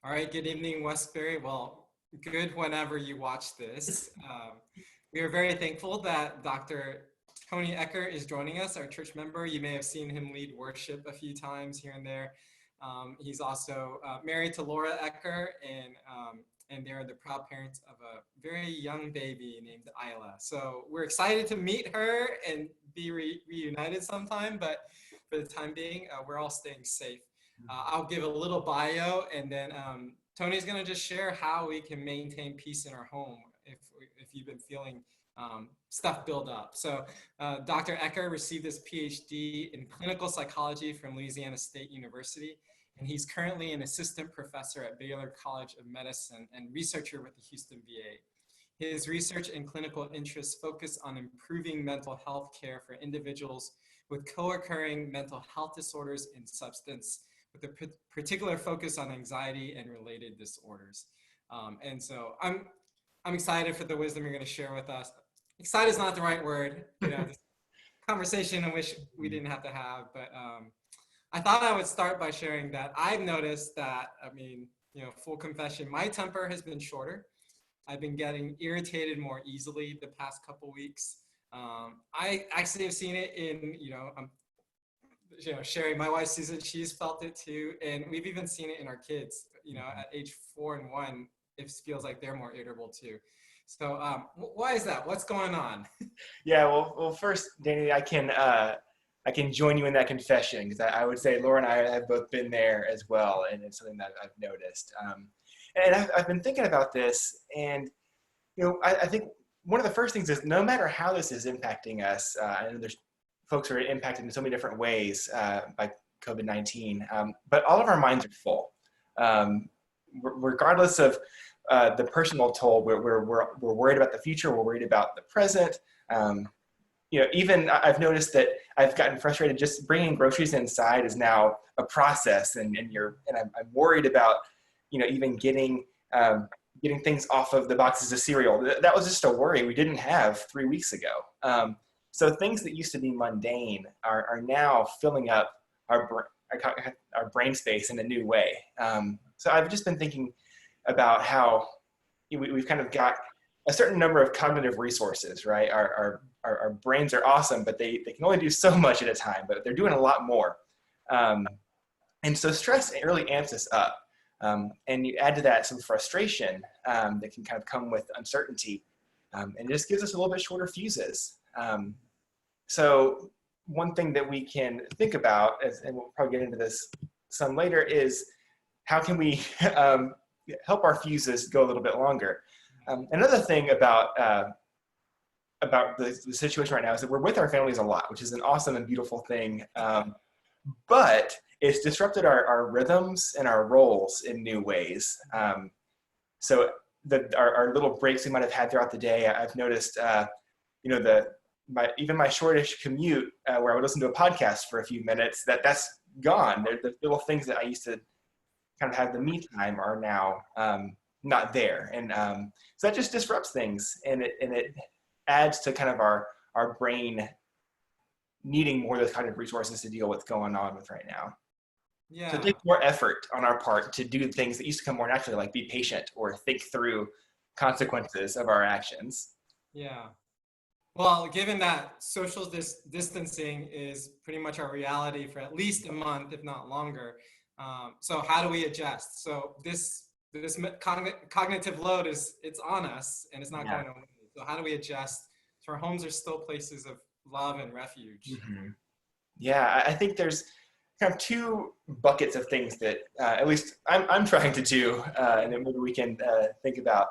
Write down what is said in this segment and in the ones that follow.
All right, good evening, Westbury. Well, good whenever you watch this. We are very thankful that Dr. Tony Ecker is joining us, our church member. You may have seen him lead worship a few times here and there. He's also married to Laura Ecker, and they're the proud parents of a very young baby named Isla. So we're excited to meet her and be reunited sometime, but for the time being, we're all staying safe. I'll give a little bio, and then Tony's going to just share how we can maintain peace in our home if you've been feeling stuff build up. So Dr. Ecker received his Ph.D. in clinical psychology from Louisiana State University, and he's currently an assistant professor at Baylor College of Medicine and researcher with the Houston VA. His research and clinical interests focus on improving mental health care for individuals with co-occurring mental health disorders and substance, with a particular focus on anxiety and related disorders. And so I'm excited for the wisdom you're going to share with us. Excited is not the right word, this conversation I wish we didn't have to have, but I thought I would start by sharing that I've noticed that, full confession, my temper has been shorter. I've been getting irritated more easily the past couple weeks. I actually have seen it in, Sherry, my wife Susan, she's felt it too. And we've even seen it in our kids, at age 4 and 1, it feels like they're more irritable too. So why is that? What's going on? Yeah, well, first, Danny, I can join you in that confession, because I would say Laura and I have both been there as well, and it's something that I've noticed. And I've been thinking about this, and I think one of the first things is, no matter how this is impacting us, I know there's folks who are impacted in so many different ways by COVID-19, but all of our minds are full. Regardless of the personal toll, we're worried about the future, we're worried about the present. Even I've noticed that I've gotten frustrated just bringing groceries inside is now a process, and I'm worried about even getting things off of the boxes of cereal. That was just a worry we didn't have 3 weeks ago. So things that used to be mundane are now filling up our brain space in a new way. So I've just been thinking about how we've kind of got a certain number of cognitive resources, right? Our brains are awesome, but they can only do so much at a time, but they're doing a lot more. And so stress really amps us up. And you add to that some frustration that can kind of come with uncertainty, and it just gives us a little bit shorter fuses. So one thing that we can think about, and we'll probably get into this some later, is how can we help our fuses go a little bit longer? Another thing about the situation right now is that we're with our families a lot, which is an awesome and beautiful thing, but it's disrupted our rhythms and our roles in new ways. So our little breaks we might have had throughout the day, I've noticed, even my shortish commute where I would listen to a podcast for a few minutes, that's gone. The little things that I used to kind of have the me time are now not there. And so that just disrupts things, and it adds to kind of our brain needing more of those kind of resources to deal with what's going on with right now. Yeah. So it takes more effort on our part to do things that used to come more naturally, like be patient or think through consequences of our actions. Yeah. Well, given that social distancing is pretty much our reality for at least a month, if not longer, so how do we adjust? So this cognitive load it's on us, and it's not going away. So how do we adjust? So our homes are still places of love and refuge. Mm-hmm. Yeah, I think there's kind of two buckets of things that at least I'm trying to do, and then maybe we can think about.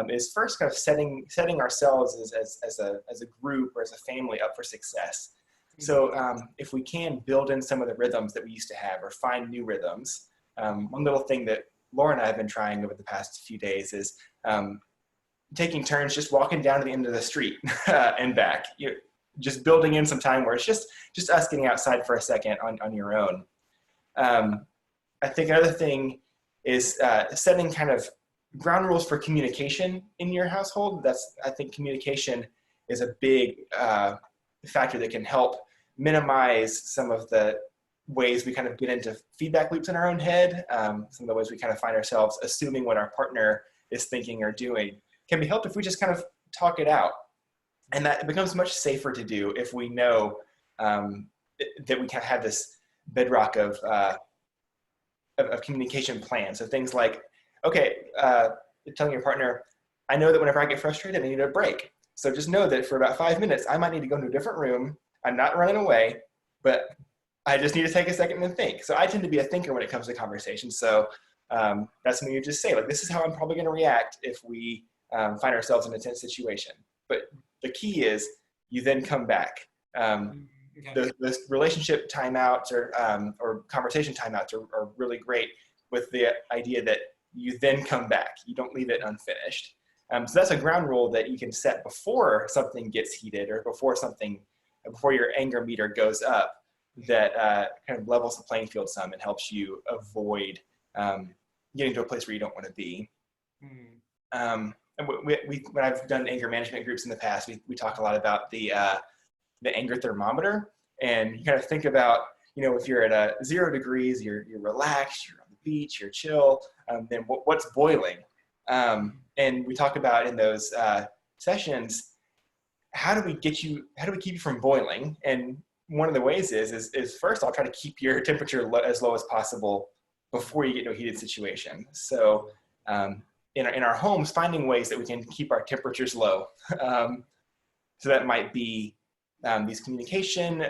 Is first kind of setting ourselves as a group or as a family up for success. So if we can build in some of the rhythms that we used to have, or find new rhythms. One little thing that Laura and I have been trying over the past few days is taking turns just walking down to the end of the street and back. Just building in some time where it's just us getting outside for a second on your own. I think another thing is setting kind of ground rules for communication in your household. I think communication is a big factor that can help minimize some of the ways we kind of get into feedback loops in our own head, some of the ways we kind of find ourselves assuming what our partner is thinking or doing, can be helped if we just kind of talk it out. And that becomes much safer to do if we know that we kind of have this bedrock of communication plans. So things like, okay, telling your partner, I know that whenever I get frustrated, I need a break. So just know that for about 5 minutes, I might need to go into a different room. I'm not running away, but I just need to take a second and think. So I tend to be a thinker when it comes to conversation. So that's when you just say, like, this is how I'm probably going to react if we find ourselves in a tense situation. But the key is you then come back. The relationship timeouts or conversation timeouts are really great with the idea that you then come back. You don't leave it unfinished. So that's a ground rule that you can set before something gets heated or before your anger meter goes up, that kind of levels the playing field some and helps you avoid getting to a place where you don't want to be. And when I've done anger management groups in the past, we talk a lot about the anger thermometer, and you kind of think about, if you're at 0 degrees, you're relaxed, you're on the beach, you're chill, then what's boiling? And we talk about in those sessions, how do we keep you from boiling? And one of the ways is first, I'll try to keep your temperature as low as possible before you get into a heated situation. So in our homes, finding ways that we can keep our temperatures low. So that might be these communication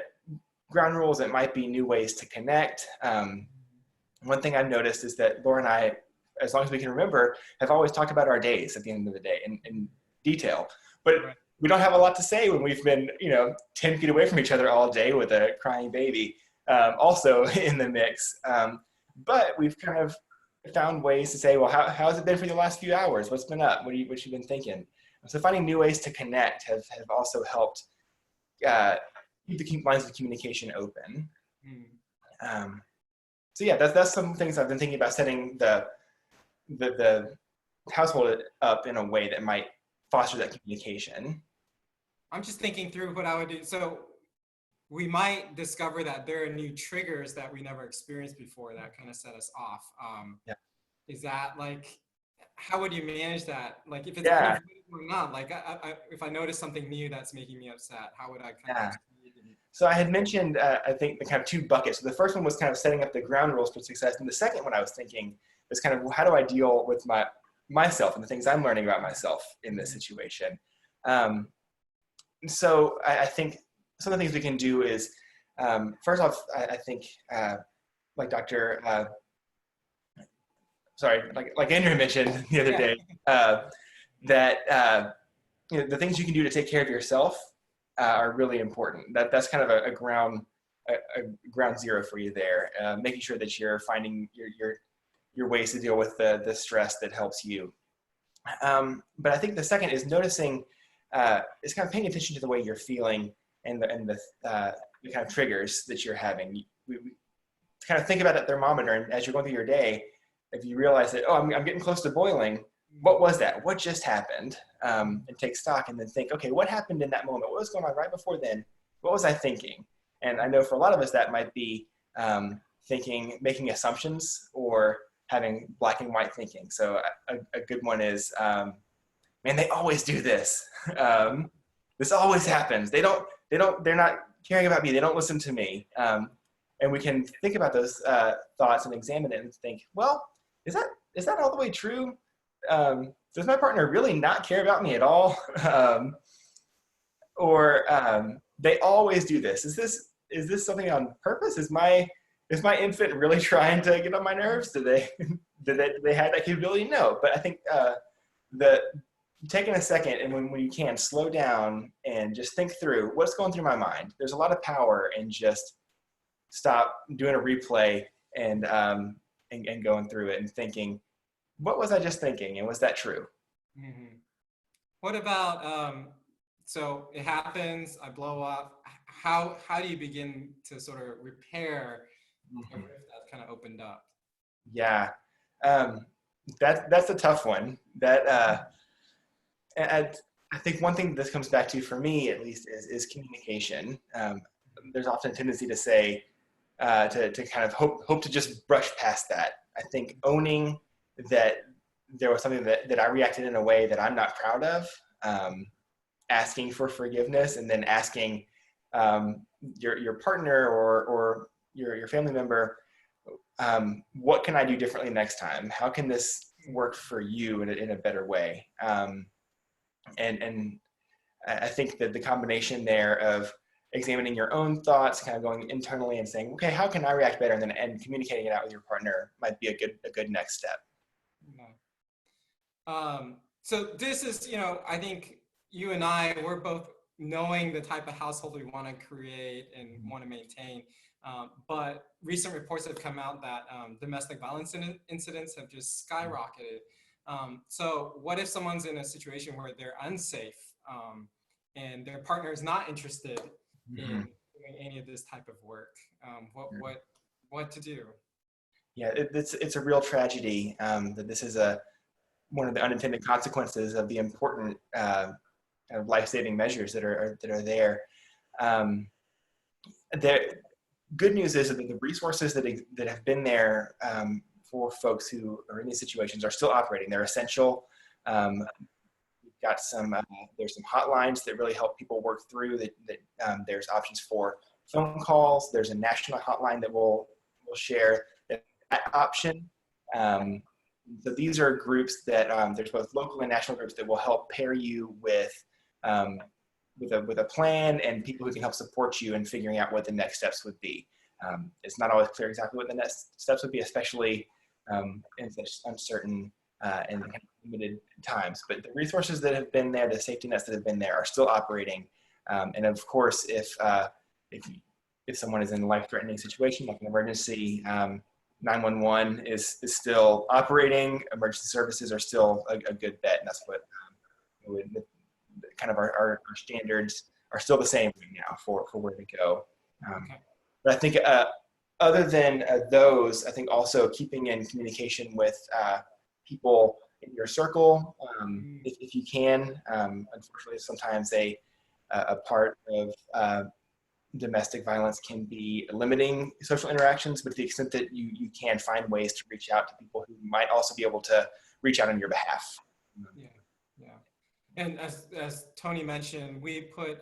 ground rules. It might be new ways to connect. One thing I've noticed is that Laura and I, as long as we can remember, have always talked about our days at the end of the day in detail. But we don't have a lot to say when we've been, 10 feet away from each other all day with a crying baby, also in the mix. But we've kind of found ways to say, well, how has it been for the last few hours? What's been up? What you been thinking? So finding new ways to connect have also helped keep the lines of communication open. So yeah, that's some things I've been thinking about, setting the household up in a way that might foster that communication. I'm just thinking through what I would do. So we might discover that there are new triggers that we never experienced before that kind of set us off. Is that like, how would you manage that? Like if it's or not, like if I notice something new that's making me upset, how would I kind of? So I had mentioned, I think, the kind of 2 buckets. So the first one was kind of setting up the ground rules for success. And the second one I was thinking was kind of, well, how do I deal with myself and the things I'm learning about myself in this situation? So I think some of the things we can do is, first off, I think, like like Andrew mentioned the other day, that the things you can do to take care of yourself are really important. That's kind of a ground zero for you there. Making sure that you're finding your ways to deal with the stress that helps you. But I think the second is noticing, is kind of paying attention to the way you're feeling and the kind of triggers that you're having. We kind of think about that thermometer, and as you're going through your day, if you realize that, I'm getting close to boiling, what was that? What just happened? And take stock and then think, okay, what happened in that moment? What was going on right before then? What was I thinking? And I know for a lot of us that might be making assumptions or having black and white thinking. So a good one is, man, they always do this. This always happens. They're not caring about me. They don't listen to me. And we can think about those thoughts and examine it and think, well, is that all the way true? Does my partner really not care about me at all? Or they always do this. Is this something on purpose? Is my infant really trying to get on my nerves? Do they have that capability? No. But I think taking a second and when you can, slow down and just think through what's going through my mind. There's a lot of power in just stop doing a replay and going through it and thinking, what was I just thinking, and was that true? Mm-hmm. What about, so it happens, I blow up. How do you begin to sort of repair a rift that's kind of opened up? Yeah, that's a tough one. I think one thing this comes back to, for me at least, is communication. There's often a tendency to say, to kind of hope to just brush past that. I think owning that there was something that I reacted in a way that I'm not proud of, asking for forgiveness, and then asking your partner or your family member, what can I do differently next time? How can this work for you in a better way? And I think that the combination there of examining your own thoughts, kind of going internally and saying, okay, how can I react better? And communicating it out with your partner might be a good next step. So this is, I think you and we're both knowing the type of household we want to create and want to maintain. But recent reports have come out that domestic violence incidents have just skyrocketed. So what if someone's in a situation where they're unsafe and their partner is not interested in doing any of this type of work? What to do? Yeah, it's a real tragedy that this is one of the unintended consequences of the important life-saving measures that are there. The good news is that the resources that have been there for folks who are in these situations are still operating. They're essential. We've got there's some hotlines that really help people work through that. There's options for phone calls. There's a national hotline that we'll share that option. So these are groups that there's both local and national groups that will help pair you with a plan and people who can help support you in figuring out what the next steps would be. It's not always clear exactly what the next steps would be, especially in such uncertain and limited times. But the resources that have been there, the safety nets that have been there, are still operating. And of course, if someone is in a life-threatening situation like an emergency, 911 is still operating. Emergency services are still a good bet, and that's what kind of our standards are still the same right now for where to go. But I think other than those, I think also keeping in communication with people in your circle, if you can. Unfortunately, sometimes a part of domestic violence can be limiting social interactions, but to the extent that you can find ways to reach out to people who might also be able to reach out on your behalf. Yeah. And as Tony mentioned, we put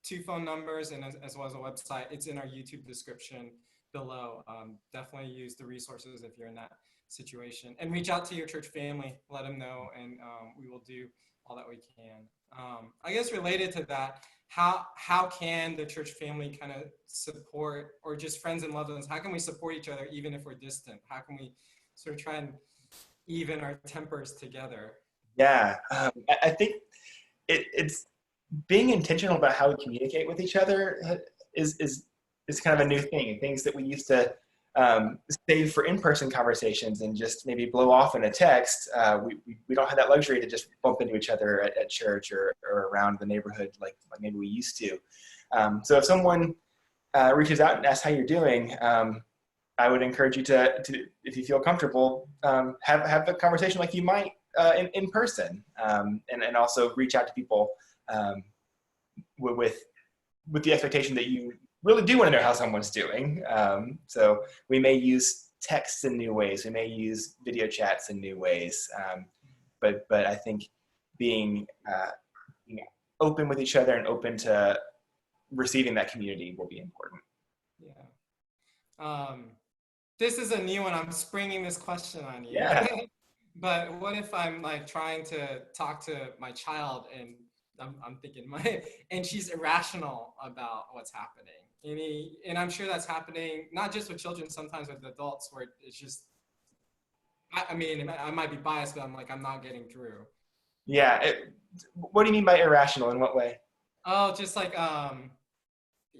2 phone numbers and as well as a website. It's in our YouTube description below. Definitely use the resources if you're in that situation, and reach out to your church family, let them know, and we will do all that we can. I guess related to that, how can the church family kind of support, or just friends and loved ones, how can we support each other even if we're distant? How can we sort of try and even our tempers together? Yeah, I think it's being intentional about how we communicate with each other is kind of a new thing, and things that we used to save for in-person conversations and just maybe blow off in a text. We don't have that luxury to just bump into each other at church or around the neighborhood like maybe we used to. So if someone reaches out and asks how you're doing, I would encourage you to if you feel comfortable, have the conversation like you might in person, and also reach out to people with the expectation that you really do want to know how someone's doing. So we may use texts in new ways. We may use video chats in new ways. But I think being open with each other and open to receiving that community will be important. Yeah. This is a new one. I'm springing this question on you. Yeah. But what if I'm like trying to talk to my child and I'm thinking and she's irrational about what's happening. And I'm sure that's happening not just with children, sometimes with adults, where it's just, I mean, I might be biased, but I'm not getting through. Yeah. What do you mean by irrational? In what way? Oh, just like,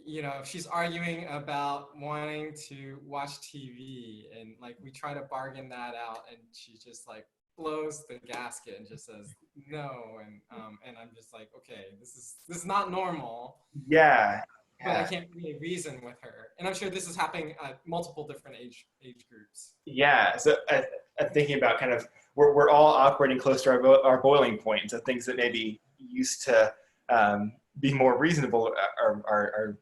if she's arguing about wanting to watch TV and like we try to bargain that out and she just like blows the gasket and just says no, and I'm just like, okay, this is not normal. Yeah. But I can't really reason with her, and I'm sure this is happening at multiple different age groups. Yeah. So I'm thinking about kind of we're all operating close to our boiling point. So things that maybe used to be more reasonable are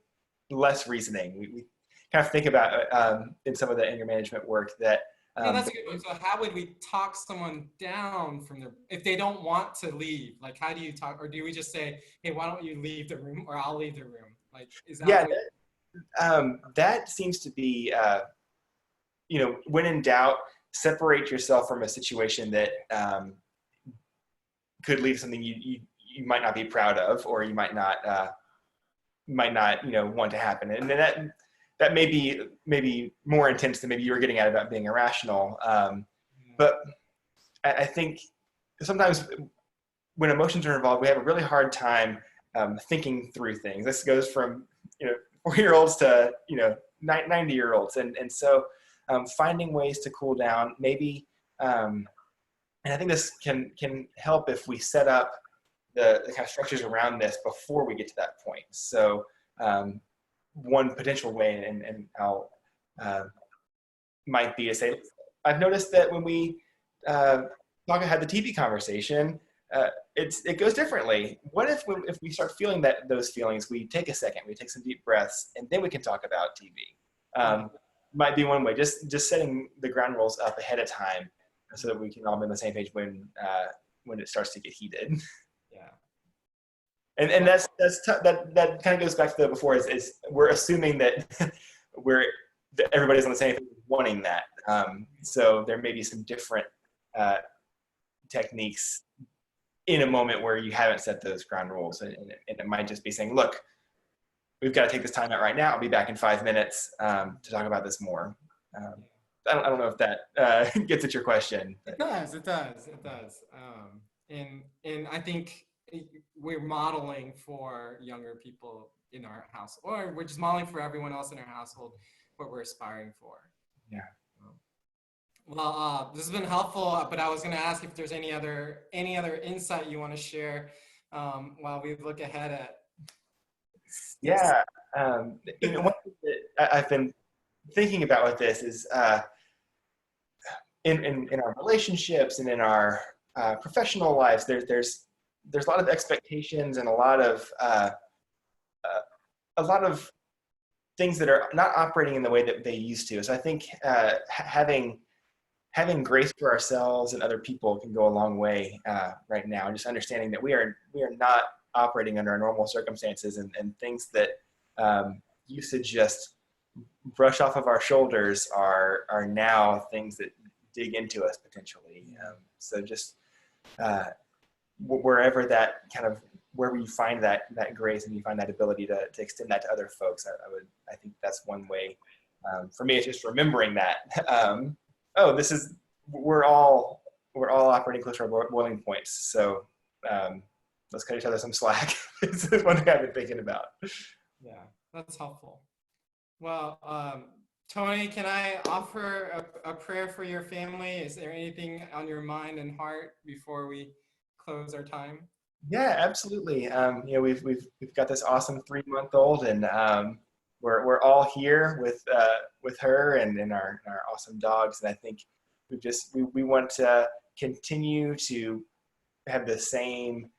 less reasoning. We kind of think about in some of the anger management work that. Yeah, that's a good one. So how would we talk someone down from their, if they don't want to leave? Like, how do you talk, or do we just say, hey, why don't you leave the room, or I'll leave the room? Like, is that Yeah, what? that seems to be, when in doubt, separate yourself from a situation that could lead to something you might not be proud of, or you might not want to happen. And then that may be maybe more intense than maybe you were getting at about being irrational. But I think sometimes when emotions are involved, we have a really hard time thinking through things. This goes from 4-year-olds to 90-year-olds, and so finding ways to cool down, maybe. And I think this can help if we set up the kind of structures around this before we get to that point. So one potential way, and I'll might be to say, I've noticed that when we had the TV conversation, it goes differently. What if we start feeling those feelings, we take a second, we take some deep breaths, and then we can talk about TV. Might be one way, just setting the ground rules up ahead of time so that we can all be on the same page when it starts to get heated. Yeah. And that kind of goes back to the before is we're assuming that that everybody's on the same page wanting that. So there may be some different techniques in a moment where you haven't set those ground rules, and it might just be saying, look, we've got to take this time out right now. I'll be back in 5 minutes to talk about this more. I don't know if that gets at your question. It does. And I think we're modeling for younger people in our house, or we're just modeling for everyone else in our household what we're aspiring for. Yeah. Well, this has been helpful, but I was going to ask if there's any other insight you want to share while we look ahead at. Yeah. One thing that I've been thinking about with this is in our relationships and in our professional lives, there's a lot of expectations and a lot of things that are not operating in the way that they used to. So I think having grace for ourselves and other people can go a long way right now, and just understanding that we are not operating under our normal circumstances, and things that used to just brush off of our shoulders are now things that dig into us potentially. So just wherever that kind of, wherever you find that grace and you find that ability to extend that to other folks, I think that's one way. For me, it's just remembering that. We're all operating close to our boiling points. So let's cut each other some slack. This is one thing I've been thinking about. Yeah, that's helpful. Well, Tony, can I offer a prayer for your family? Is there anything on your mind and heart before we close our time? Yeah, absolutely. We've got this awesome 3-month-old, and we're all here with her and our awesome dogs. And I think we want to continue to have the same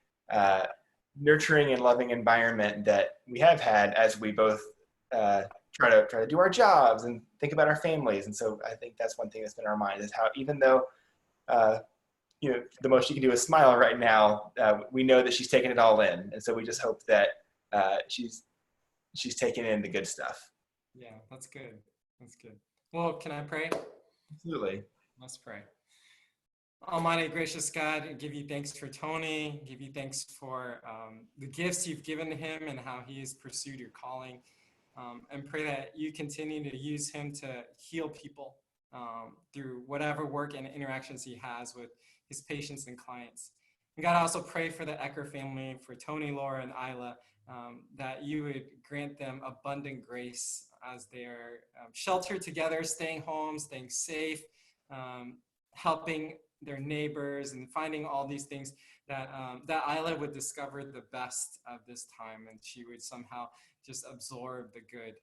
nurturing and loving environment that we have had as we both try to do our jobs and think about our families. And so I think that's one thing that's been on our mind, is how, even though the most she can do is smile right now, we know that she's taking it all in, and so we just hope that she's taking in the good stuff. Yeah, that's good. Well, can I pray? Absolutely. Let's pray. Almighty, gracious God, I give you thanks for Tony, give you thanks for the gifts you've given him and how he has pursued your calling, and pray that you continue to use him to heal people through whatever work and interactions he has with his patients and clients. And God, I also pray for the Ecker family, for Tony, Laura, and Isla, that you would grant them abundant grace as they are sheltered together, staying home, staying safe, helping their neighbors, and finding all these things, that Isla would discover the best of this time, and she would somehow just absorb the good,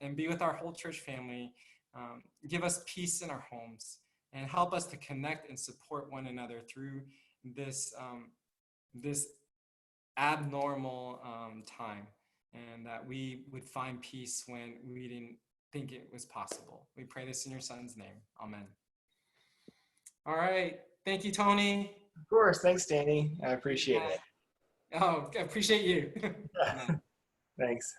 and be with our whole church family. Give us peace in our homes, and help us to connect and support one another through this abnormal time, and that we would find peace when meeting think it was possible. We pray this in your son's name. Amen. All right. Thank you, Tony. Of course. Thanks, Danny. I appreciate it. Oh, I appreciate you. Thanks.